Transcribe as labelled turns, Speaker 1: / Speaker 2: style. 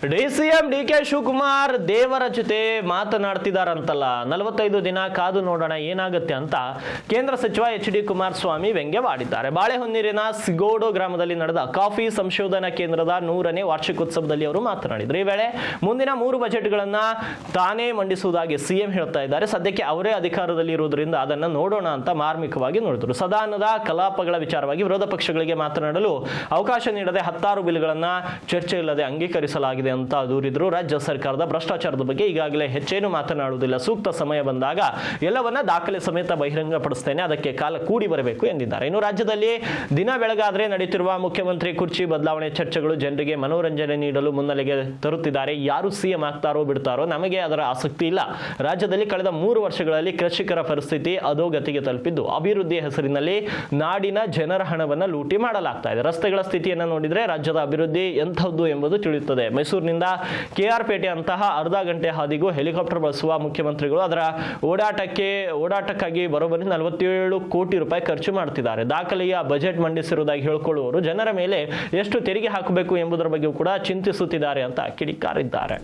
Speaker 1: DCM DK Shivakumar ದೇವರ ಜೊತೆ ಮಾತನಾಡ್ತಿದಾರಂತಲ್ಲ. 45 ದಿನ ಕಾದು ನೋಡೋಣ ಏನಾಗುತ್ತೆ ಅಂತ ಕೇಂದ್ರ ಸಚಿವ ಎಚ್ ಡಿ ಕುಮಾರಸ್ವಾಮಿ ವ್ಯಂಗ್ಯವಾಡಿದ್ದಾರೆ. ಬಾಳೆಹೊನ್ನೂರಿನ ಸಿಗೋಡು ಗ್ರಾಮದಲ್ಲಿ ನಡೆದ ಕಾಫಿ ಸಂಶೋಧನಾ ಕೇಂದ್ರದ 100ನೇ ವಾರ್ಷಿಕೋತ್ಸವದಲ್ಲಿ ಅವರು ಮಾತನಾಡಿದರು. ಈ ವೇಳೆ ಮುಂದಿನ 3 ಬಜೆಟ್ಗಳನ್ನ ತಾನೇ ಮಂಡಿಸುವುದಾಗಿ ಸಿಎಂ ಹೇಳ್ತಾ ಇದ್ದಾರೆ. ಸದ್ಯಕ್ಕೆ ಅವರೇ ಅಧಿಕಾರದಲ್ಲಿ ಇರುವುದರಿಂದ ಅದನ್ನ ನೋಡೋಣ ಅಂತ ಮಾರ್ಮಿಕವಾಗಿ ನೋಡಿದರು. ಸದನದ ಕಲಾಪಗಳ ವಿಚಾರವಾಗಿ ವಿರೋಧ ಪಕ್ಷಗಳಿಗೆ ಮಾತನಾಡಲು ಅವಕಾಶ ನೀಡದೆ 16 ಬಿಲ್ಗಳನ್ನ ಚರ್ಚೆ ಇಲ್ಲದೆ ಅಂಗೀಕರಿಸಲಾಗಿದೆ ಅಂತ ದೂರಿದ್ರು. ರಾಜ್ಯ ಸರ್ಕಾರದ ಭ್ರಷ್ಟಾಚಾರದ ಬಗ್ಗೆ ಈಗಾಗಲೇ ಹೆಚ್ಚೇನು ಮಾತನಾಡುವುದಿಲ್ಲ, ಸೂಕ್ತ ಸಮಯ ಬಂದಾಗ ಎಲ್ಲವನ್ನ ದಾಖಲೆ ಸಮೇತ ಬಹಿರಂಗಪಡಿಸುತ್ತೇನೆ, ಅದಕ್ಕೆ ಕಾಲ ಕೂಡಿ ಬರಬೇಕು ಎಂದಿದ್ದಾರೆ. ಇನ್ನು ರಾಜ್ಯದಲ್ಲಿ ದಿನ ಬೆಳಗಾದ್ರೆ ನಡೆಯುತ್ತಿರುವ ಮುಖ್ಯಮಂತ್ರಿ ಕುರ್ಚಿ ಬದಲಾವಣೆ ಚರ್ಚೆಗಳು ಜನರಿಗೆ ಮನೋರಂಜನೆ ನೀಡಲು ಮುನ್ನೆಲೆಗೆ ತರುತ್ತಿದ್ದಾರೆ. ಯಾರು ಸಿಎಂ ಆಗ್ತಾರೋ ಬಿಡ್ತಾರೋ ನಮಗೆ ಅದರ ಆಸಕ್ತಿ ಇಲ್ಲ. ರಾಜ್ಯದಲ್ಲಿ ಕಳೆದ 3 ವರ್ಷಗಳಲ್ಲಿ ಕೃಷಿಕರ ಪರಿಸ್ಥಿತಿ ಅಧೋಗತಿಗೆ ತಲುಪಿದ್ದು, ಅಭಿವೃದ್ಧಿ ಹೆಸರಿನಲ್ಲಿ ನಾಡಿನ ಜನರ ಹಣವನ್ನು ಲೂಟಿ ಮಾಡಲಾಗ್ತಾ ಇದೆ. ರಸ್ತೆಗಳ ಸ್ಥಿತಿಯನ್ನು ನೋಡಿದ್ರೆ ರಾಜ್ಯದ ಅಭಿವೃದ್ಧಿ ಎಂಥದ್ದು ಎಂಬುದು ತಿಳಿಯುತ್ತದೆ. ಮೈಸೂರಿನಿಂದ ಕೆಆರ್ ಪೇಟೆ ಅಂತಹ ಅರ್ಧ ಗಂಟೆ ಹಾದಿಗೂ ಹೆಲಿಕಾಪ್ಟರ್ ಬಳಸುವ ಮುಖ್ಯಮಂತ್ರಿಗಳು ಅದರ ಓಡಾಟಕ್ಕಾಗಿ ಬರೋಬ್ಬರಿ 47 ಕೋಟಿ ರೂಪಾಯಿ ಖರ್ಚು ಮಾಡ್ತಿದ್ದಾರೆ. ದಾಖಲೆಯ ಬಜೆಟ್ ಮಂಡಿಸಿರುವುದಾಗಿ ಹೇಳಿಕೊಳ್ಳುವವರು ಜನರ ಮೇಲೆ ಎಷ್ಟು ತೆರಿಗೆ ಹಾಕಬೇಕು ಎಂಬುದರ ಬಗ್ಗೆ ಕೂಡ ಚಿಂತಿಸುತ್ತಿದ್ದಾರೆ ಅಂತ ಕಿಡಿಕಾರಿದ್ದಾರೆ.